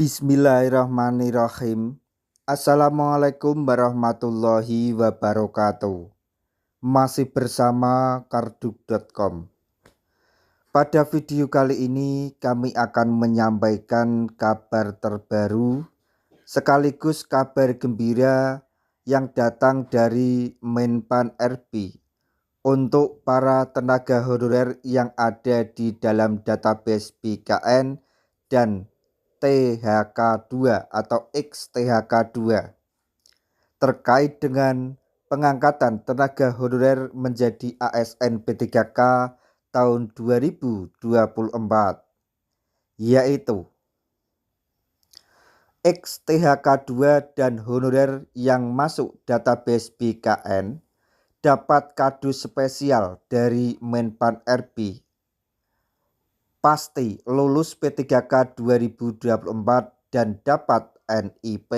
Bismillahirrahmanirrahim. Assalamualaikum warahmatullahi wabarakatuh. Masih bersama karduk.com. Pada video kali ini kami akan menyampaikan kabar terbaru sekaligus kabar gembira yang datang dari Menpan RB untuk para tenaga honorer yang ada di dalam database BKN dan THK2 atau XTHK2 terkait dengan pengangkatan tenaga honorer menjadi ASN P3K tahun 2024, yaitu XTHK2 dan honorer yang masuk database BKN dapat kado spesial dari Menpan RB. Pasti lulus P3K 2024 dan dapat NIP.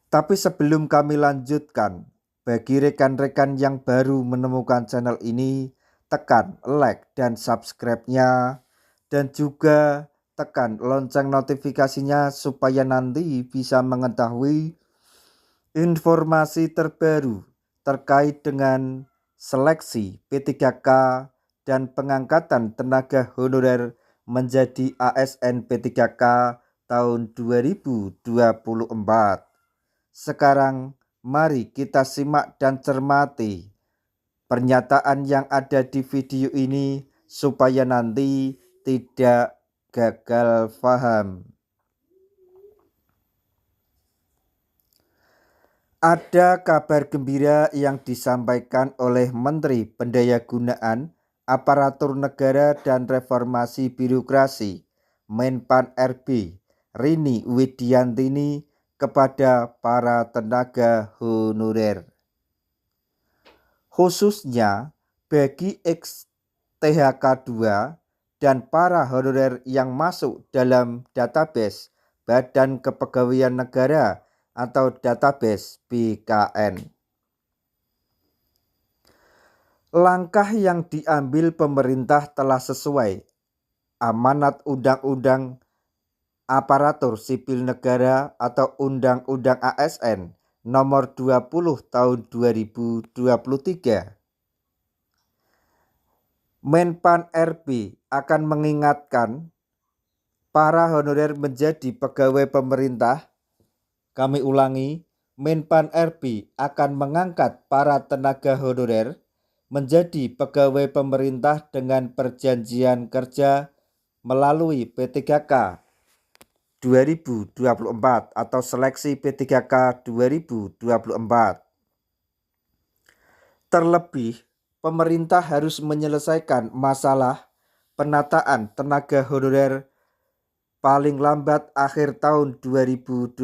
Tapi sebelum kami lanjutkan, bagi rekan-rekan yang baru menemukan channel ini, tekan like dan subscribe-nya dan juga tekan lonceng notifikasinya supaya nanti bisa mengetahui informasi terbaru terkait dengan seleksi P3K dan pengangkatan tenaga honorer menjadi ASN P3K tahun 2024. Sekarang mari kita simak dan cermati pernyataan yang ada di video ini supaya nanti tidak gagal paham. Ada kabar gembira yang disampaikan oleh Menteri Pendayagunaan Aparatur Negara dan Reformasi Birokrasi Menpan RB Rini Widiantini kepada para tenaga honorer, khususnya bagi XTHK2 dan para honorer yang masuk dalam database Badan Kepegawaian Negara atau database BKN. Langkah yang diambil pemerintah telah sesuai amanat Undang-Undang Aparatur Sipil Negara atau Undang-Undang ASN nomor 20 tahun 2023. Menpan RB akan mengingatkan para honorer menjadi pegawai pemerintah. Kami ulangi, Menpan RB akan mengangkat para tenaga honorer menjadi pegawai pemerintah dengan perjanjian kerja melalui P3K 2024 atau seleksi P3K 2024. Terlebih, pemerintah harus menyelesaikan masalah penataan tenaga honorer paling lambat akhir tahun 2024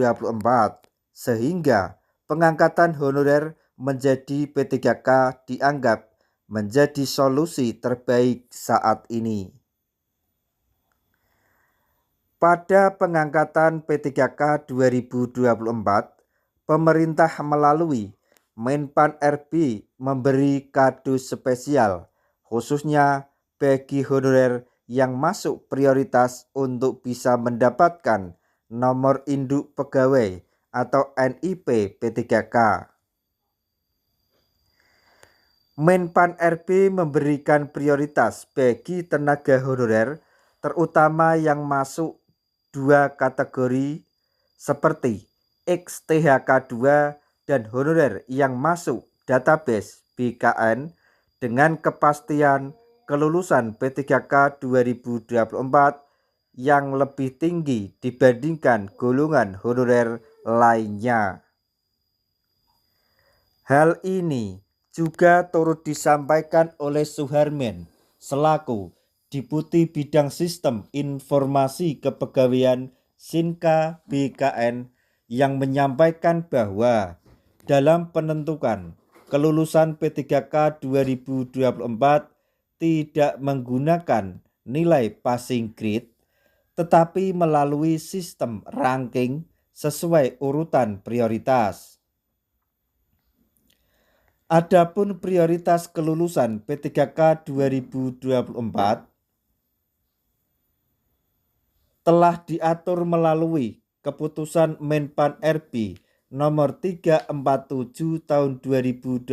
sehingga pengangkatan honorer menjadi P3K dianggap menjadi solusi terbaik saat ini. Pada pengangkatan P3K 2024, pemerintah melalui Menpan RB memberi kado spesial khususnya bagi honorer yang masuk prioritas untuk bisa mendapatkan nomor induk pegawai atau NIP P3K. Menpan RB memberikan prioritas bagi tenaga honorer terutama yang masuk dua kategori seperti XTHK2 dan honorer yang masuk database BKN dengan kepastian kelulusan P3K 2024 yang lebih tinggi dibandingkan golongan honorer lainnya. Hal ini juga turut disampaikan oleh Suharmen selaku Deputi Bidang Sistem Informasi Kepegawaian Sinka BKN yang menyampaikan bahwa dalam penentukan kelulusan P3K 2024 tidak menggunakan nilai passing grade tetapi melalui sistem ranking sesuai urutan prioritas. Adapun prioritas kelulusan P3K 2024 telah diatur melalui Keputusan Menpan RB nomor 347 tahun 2024,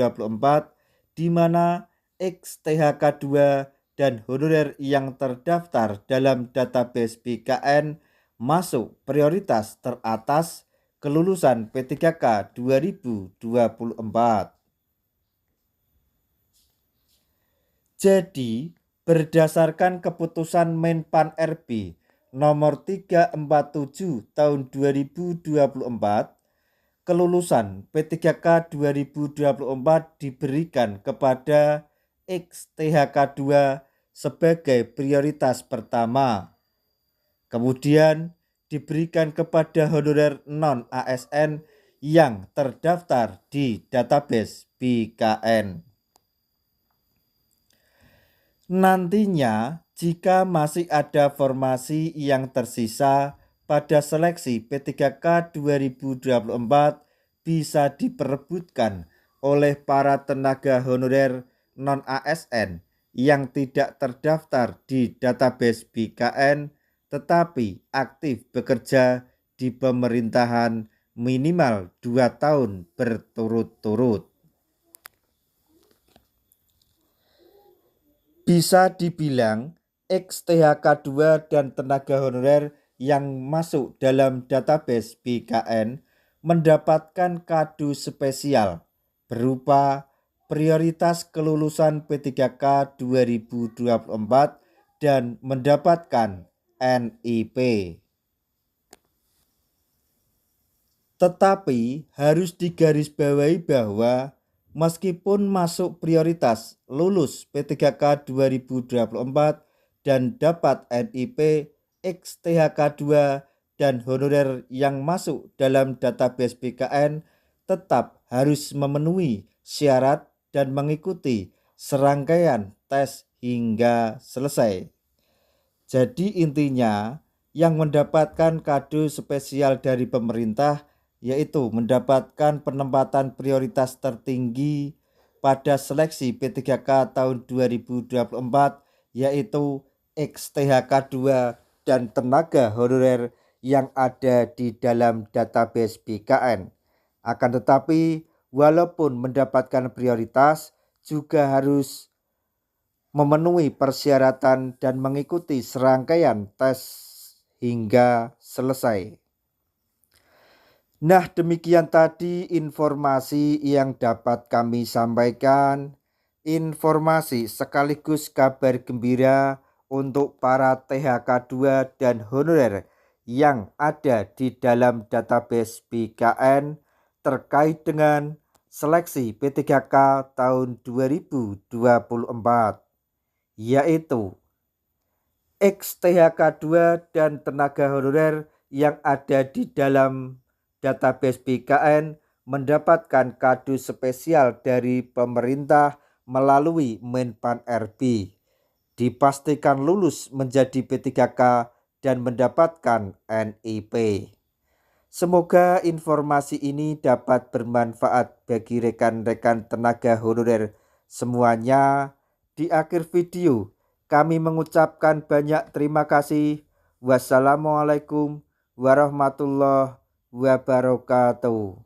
di mana XTHK 2 dan honorer yang terdaftar dalam database BKN masuk prioritas teratas kelulusan P3K 2024. Jadi, berdasarkan keputusan Menpan RB nomor 347 tahun 2024, kelulusan P3K 2024 diberikan kepada XTHK 2 sebagai prioritas pertama. Kemudian diberikan kepada honorer non-ASN yang terdaftar di database BKN. Nantinya, jika masih ada formasi yang tersisa pada seleksi P3K 2024, bisa diperebutkan oleh para tenaga honorer non-ASN yang tidak terdaftar di database BKN tetapi aktif bekerja di pemerintahan minimal 2 tahun berturut-turut. Bisa dibilang XTHK 2 dan tenaga honorer yang masuk dalam database BKN mendapatkan kado spesial berupa prioritas kelulusan P3K 2024 dan mendapatkan NIP. Tetapi harus digarisbawahi bahwa meskipun masuk prioritas lulus P3K 2024 dan dapat NIP, XTHK 2 dan honorer yang masuk dalam database BKN tetap harus memenuhi syarat dan mengikuti serangkaian tes hingga selesai. Jadi intinya, yang mendapatkan kado spesial dari pemerintah yaitu mendapatkan penempatan prioritas tertinggi pada seleksi P3K tahun 2024, yaitu XTHK 2 dan tenaga honorer yang ada di dalam database BKN. Akan tetapi, walaupun mendapatkan prioritas, juga harus memenuhi persyaratan dan mengikuti serangkaian tes hingga selesai. Nah, demikian tadi informasi yang dapat kami sampaikan. Informasi sekaligus kabar gembira untuk para THK 2 dan honorer yang ada di dalam database BKN terkait dengan seleksi P3K tahun 2024, yaitu XTHK 2 dan tenaga honorer yang ada di dalam database BKN mendapatkan kado spesial dari pemerintah melalui Menpan RB. Dipastikan lulus menjadi P3K dan mendapatkan NIP. Semoga informasi ini dapat bermanfaat bagi rekan-rekan tenaga honorer semuanya. Di akhir video, kami mengucapkan banyak terima kasih. Wassalamualaikum warahmatullahi wabarakatuh.